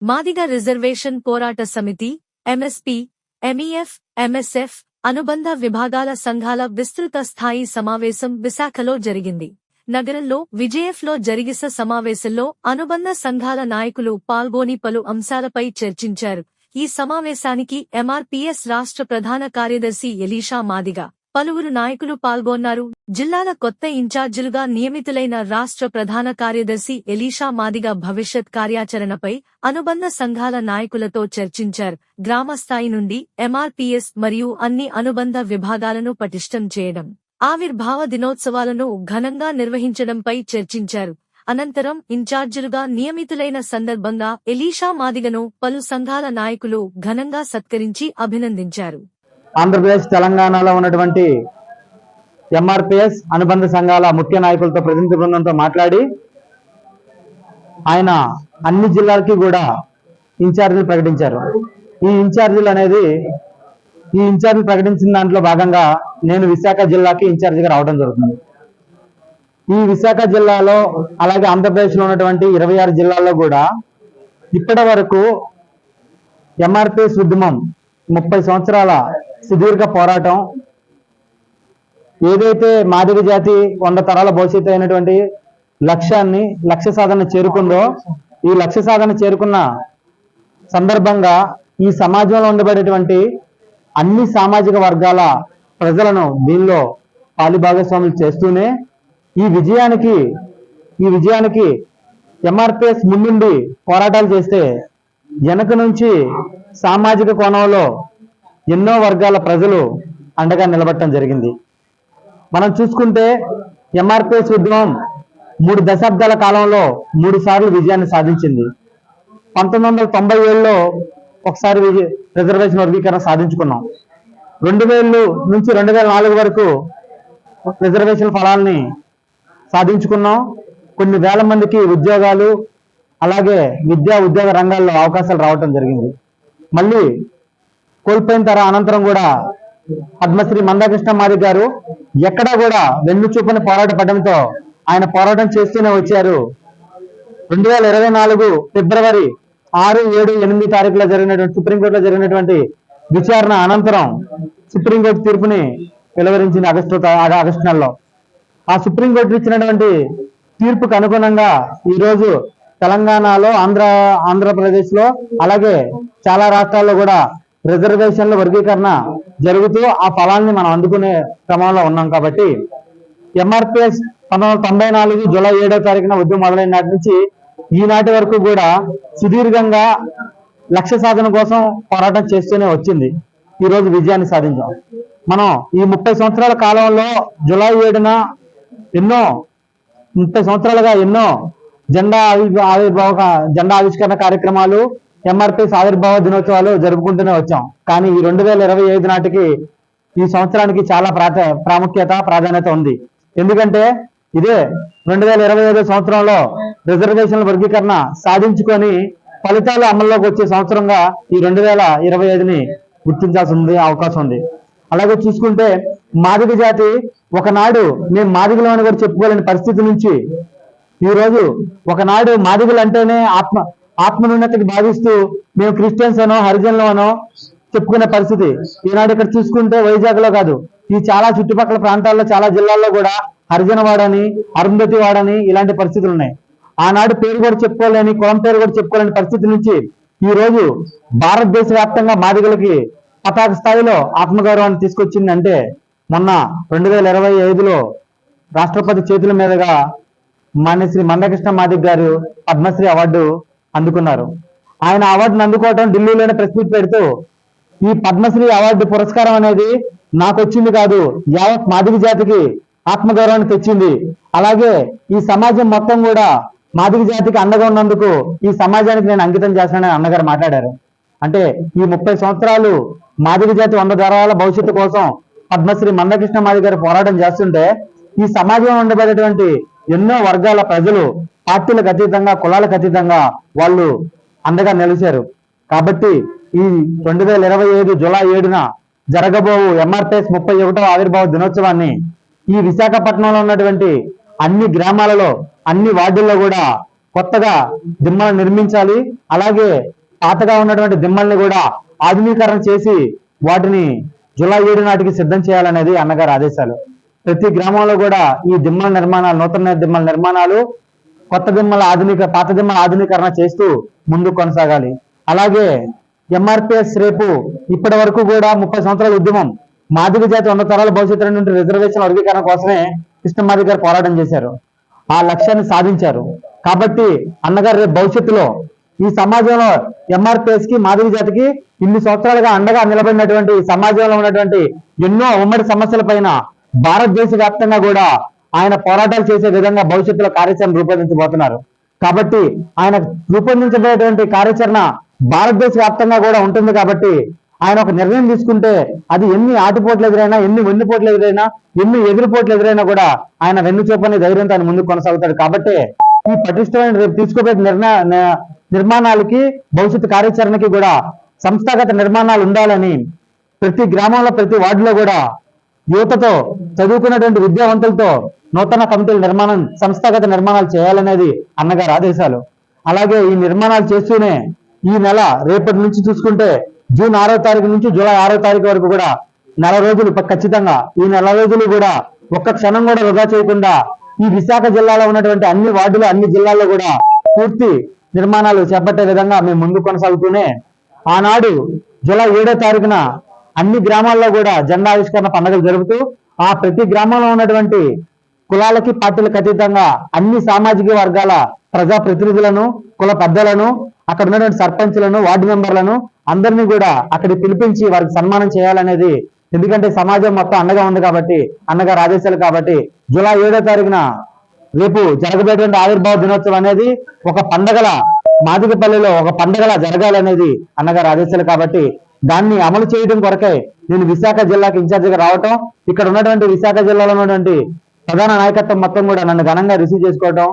Madiga reservation పోరాట సమితి, MSP, MEF, MSF, అనుబంధ విభాగాల సంఘాల విస్తృత స్థాయి సమావేశం విశాఖలో జరిగింది. నగరంలో విజేఎఫ్లో జరిగిన సమావేశంలో అనుబంధ సంఘాల నాయకులు పాల్గొని పలు అంశాలపై చర్చించారు. ఈ సమావేశానికి ఎంఆర్పీఎస్ రాష్ట్ర ప్రధాన కార్యదర్శి ఎలీషా మాదిగ, పలువురు నాయకులు పాల్గొన్నారు. జిల్లాల కొత్త ఇన్ఛార్జీలుగా నియమితులైన రాష్ట్ర ప్రధాన కార్యదర్శి ఎలీషా మాదిగ భవిష్యత్ కార్యాచరణపై అనుబంధ సంఘాల నాయకులతో చర్చించారు. గ్రామస్థాయి నుండి ఎంఆర్పీఎస్ మరియు అన్ని అనుబంధ విభాగాలను పటిష్టం చేయడం, ఆవిర్భావ దినోత్సవాలను ఘనంగా నిర్వహించడంపై చర్చించారు. అనంతరం ఇన్ఛార్జీలుగా నియమితులైన సందర్భంగా ఎలీషా మాదిగను పలు సంఘాల నాయకులు ఘనంగా సత్కరించి అభినందించారు. ఆంధ్రప్రదేశ్, తెలంగాణలో ఉన్నటువంటి ఎంఆర్పీఎస్ అనుబంధ సంఘాల ముఖ్య నాయకులతో, ప్రతినిధి బృందంతో మాట్లాడి ఆయన అన్ని జిల్లాలకి కూడా ఇన్ఛార్జీలు ప్రకటించారు. ఈ ఇన్ఛార్జీలు ప్రకటించిన దాంట్లో భాగంగా నేను విశాఖ జిల్లాకి ఇన్ఛార్జిగా రావడం జరుగుతుంది. ఈ విశాఖ జిల్లాలో అలాగే ఆంధ్రప్రదేశ్లో ఉన్నటువంటి 26 జిల్లాల్లో కూడా ఇప్పటి వరకు ఎంఆర్పీఎస్ ఉద్యమం 30 సంవత్సరాల సుదీర్ఘ పోరాటం, ఏదైతే మాదిగ జాతి 100 తరాల భవిష్యత్తు అయినటువంటి లక్ష్య సాధన చేరుకుందో, ఈ లక్ష్య సాధన చేరుకున్న సందర్భంగా ఈ సమాజంలో ఉండబడేటువంటి అన్ని సామాజిక వర్గాల ప్రజలను దీనిలో పాలిభాగస్వాములు చేస్తూనే ఈ విజయానికి ఎంఆర్పీఎస్ ముందుండి పోరాటాలు చేస్తే వెనక నుంచి సామాజిక కోణంలో ఎన్నో వర్గాల ప్రజలు అండగా నిలబడటం జరిగింది. మనం చూసుకుంటే ఎంఆర్పీఎస్ ఉద్యమం 3 దశాబ్దాల కాలంలో 3 సార్లు విజయాన్ని సాధించింది. 1997లో ఒకసారి రిజర్వేషన్ వర్గీకరణ సాధించుకున్నాం. 2000 నుంచి 2004 వరకు రిజర్వేషన్ ఫలాల్ని సాధించుకున్నాం. కొన్ని వేల మందికి ఉద్యోగాలు, అలాగే విద్యా ఉద్యోగ రంగాల్లో అవకాశాలు రావటం జరిగింది. మళ్ళీ కోల్పోయిన తర అనంతరం కూడా పద్మశ్రీ మందాకృష్ణ మాదిగ గారు ఎక్కడా కూడా వెన్ను చూపని పోరాట పడడంతో ఆయన పోరాటం చేస్తూనే వచ్చారు. 2024 ఫిబ్రవరి 6, 7, 8 తారీఖులో జరిగినటువంటి సుప్రీంకోర్టులో జరిగినటువంటి విచారణ అనంతరం సుప్రీంకోర్టు తీర్పుని వెలువరించింది ఆగస్టు నెలలో. ఆ సుప్రీంకోర్టు ఇచ్చినటువంటి తీర్పుకు అనుగుణంగా ఈరోజు తెలంగాణలో, ఆంధ్రప్రదేశ్లో అలాగే చాలా రాష్ట్రాల్లో కూడా రిజర్వేషన్ల వర్గీకరణ జరుగుతూ ఆ ఫలాన్ని మనం అందుకునే క్రమంలో ఉన్నాం. కాబట్టి ఎంఆర్పీఎస్ 1994 జూలై 7వ తారీఖున ఉద్యమం మొదలైన నాటి నుంచి ఈనాటి వరకు కూడా సుదీర్ఘంగా లక్ష్య సాధన కోసం పోరాటం చేస్తూనే వచ్చింది. ఈరోజు విజయాన్ని సాధించాం. మనం ఈ 30 సంవత్సరాల కాలంలో జూలై 7న 30 సంవత్సరాలుగా ఎన్నో జెండా ఆవిష్కరణ కార్యక్రమాలు, ఎంఆర్పీఎస్ ఆవిర్భావ దినోత్సవాలు జరుపుకుంటూనే వచ్చాం. కానీ ఈ 2025 నాటికి, ఈ సంవత్సరానికి చాలా ప్రాధాన్యత ఉంది. ఎందుకంటే ఇదే 2025 సంవత్సరంలో రిజర్వేషన్ల వర్గీకరణ సాధించుకొని ఫలితాలు అమల్లోకి వచ్చే సంవత్సరంగా ఈ 2025ని గుర్తించాల్సి అవకాశం ఉంది. అలాగే చూసుకుంటే మాదిగ జాతి ఒకనాడు మేము మాదిగలో అని కూడా చెప్పుకోలేని పరిస్థితి నుంచి ఈరోజు ఒకనాడు మాదిగలు అంటేనే ఆత్మనున్నతికి భావిస్తూ మేము క్రిస్టియన్స్ అనో హరిజన్లు అనో చెప్పుకునే పరిస్థితి. ఈనాడు ఇక్కడ చూసుకుంటే వైజాగ్లో కాదు, ఈ చాలా చుట్టుపక్కల ప్రాంతాల్లో, చాలా జిల్లాల్లో కూడా హరిజన వాడని, అరుంధతి వాడని ఇలాంటి పరిస్థితులు ఉన్నాయి. ఆనాడు పేరు కూడా చెప్పుకోలేని, కులం పేరు కూడా చెప్పుకోలేని పరిస్థితి నుంచి ఈ రోజు భారతదేశ వ్యాప్తంగా మాదిగలకి పతాక స్థాయిలో ఆత్మగౌరవాన్ని తీసుకొచ్చింది. అంటే మొన్న 2025లో రాష్ట్రపతి చేతుల మీదుగా మాన్యశ్రీ మందకృష్ణ మాదిగ గారు పద్మశ్రీ అవార్డు అందుకున్నారు. ఆయన అవార్డును అందుకోవటం ఢిల్లీలోనే ప్రెస్ మీట్ పెడుతూ ఈ పద్మశ్రీ అవార్డు పురస్కారం అనేది నాకు వచ్చింది కాదు, యావత్ మాదిగ జాతికి ఆత్మగౌరవాన్ని తెచ్చింది. అలాగే ఈ సమాజం మొత్తం కూడా మాదిగ జాతికి అండగా ఉన్నందుకు ఈ సమాజానికి నేను అంకితం చేస్తానని అన్నగారు మాట్లాడారు. అంటే ఈ 30 సంవత్సరాలు మాదిగ జాతి 100 తరాల భవిష్యత్తు కోసం పద్మశ్రీ మందకృష్ణ మాదిగ గారు పోరాటం చేస్తుంటే ఈ సమాజంలో ఉండబడేటువంటి ఎన్నో వర్గాల ప్రజలు పార్టీలకు అతీతంగా, కులాలకు అతీతంగా వాళ్ళు అండగా నిలిచారు. కాబట్టి ఈ 2025 జూలై 7న జరగబోవు ఎంఆర్పీఎస్ 31వ ఆవిర్భావ దినోత్సవాన్ని ఈ విశాఖపట్నంలో ఉన్నటువంటి అన్ని గ్రామాలలో, అన్ని వార్డుల్లో కూడా కొత్తగా దిమ్మలను నిర్మించాలి. అలాగే పాతగా ఉన్నటువంటి దిమ్మల్ని కూడా ఆధునీకరణ చేసి వాటిని జూలై 7 నాటికి సిద్ధం చేయాలనేది అన్నగారి ఆదేశాలు. ప్రతి గ్రామంలో కూడా ఈ దిమ్మల నిర్మాణాలు, నూతన దిమ్మల నిర్మాణాలు, కొత్త దిమ్మల పాత దిమ్మల ఆధునీకరణ చేస్తూ ముందుకు కొనసాగాలి. అలాగే ఎంఆర్పిఎస్ రేపు ఇప్పటి వరకు కూడా 30 సంవత్సరాల ఉద్యమం మాదిగ జాతి ఉన్న తరాల భవిష్యత్తు నుండి రిజర్వేషన్ వర్గీకరణ కోసమే కృష్ణమాది గారు పోరాటం చేశారు. ఆ లక్ష్యాన్ని సాధించారు. కాబట్టి అన్నగారు రేపు భవిష్యత్తులో ఈ సమాజంలో ఎంఆర్పిఎస్ కి, మాదిగ జాతికి ఇన్ని సంవత్సరాలుగా అండగా నిలబడినటువంటి సమాజంలో ఉన్నటువంటి ఎన్నో ఉమ్మడి సమస్యల పైన భారతదేశ వ్యాప్తంగా కూడా ఆయన పోరాటాలు చేసే విధంగా భవిష్యత్తులో కార్యాచరణ రూపొందించబోతున్నారు. కాబట్టి ఆయన రూపొందించబడేటువంటి కార్యాచరణ భారతదేశ వ్యాప్తంగా కూడా ఉంటుంది. కాబట్టి ఆయన ఒక నిర్ణయం తీసుకుంటే అది ఎన్ని ఆటుపోట్లు ఎదురైనా, ఎన్ని వెన్నుపోట్లు ఎదురైనా, ఎన్ని ఎదురుపోట్లు ఎదురైనా కూడా ఆయన వెన్నుచూపని ధైర్యంతో ఆయన ముందుకు కొనసాగుతాడు. కాబట్టి ఈ పటిష్టమైన రేపు తీసుకోబోయే నిర్మాణాలకి, భవిష్యత్తు కార్యాచరణకి కూడా సంస్థాగత నిర్మాణాలు ఉండాలని ప్రతి గ్రామంలో, ప్రతి వార్డులో కూడా యువతతో, చదువుకున్నటువంటి విద్యావంతులతో నూతన కమిటీల నిర్మాణం, సంస్థాగత నిర్మాణాలు చేయాలనేది అన్నగారి ఆదేశాలు. అలాగే ఈ నిర్మాణాలు చేస్తూనే ఈ నెల రేపటి నుంచి చూసుకుంటే జూన్ 6వ తారీఖు నుంచి జూలై 6వ తారీఖు వరకు కూడా నెల రోజులు ఖచ్చితంగా ఈ నెల రోజులు కూడా ఒక్క క్షణం కూడా వృధా చేయకుండా ఈ విశాఖ జిల్లాలో ఉన్నటువంటి అన్ని వార్డులు, అన్ని జిల్లాల్లో కూడా పూర్తి నిర్మాణాలు చేపట్టే విధంగా మేము ముందుకు కొనసాగుతూనే ఆనాడు జూలై 7వ తారీఖున అన్ని గ్రామాల్లో కూడా జెండా ఆవిష్కరణ పండుగలు జరుపుతూ ఆ ప్రతి గ్రామంలో ఉన్నటువంటి కులాలకి, పార్టీలకు అతీతంగా అన్ని సామాజిక వర్గాల ప్రజా ప్రతినిధులను, కుల పెద్దలను, అక్కడ ఉన్నటువంటి సర్పంచ్లను, వార్డు మెంబర్లను అందరినీ కూడా అక్కడికి పిలిపించి వారికి సన్మానం చేయాలనేది. ఎందుకంటే సమాజం మొత్తం అండగా ఉంది కాబట్టి, అన్నగారి ఆదేశాలు కాబట్టి జూలై 7వ తారీఖున రేపు జరగబోయేటువంటి ఆవిర్భావ దినోత్సవం అనేది ఒక పండగల, మాదిగపల్లిలో ఒక పండగలా జరగాలనేది అన్నగారి ఆదేశాలు కాబట్టి దాన్ని అమలు చేయడం కొరకే నేను విశాఖ జిల్లాకి ఇన్ఛార్జిగా రావటం, ఇక్కడ ఉన్నటువంటి విశాఖ జిల్లాలో ఉన్నటువంటి ప్రధాన నాయకత్వం మొత్తం కూడా నన్ను ఘనంగా రిసీవ్ చేసుకోవటం,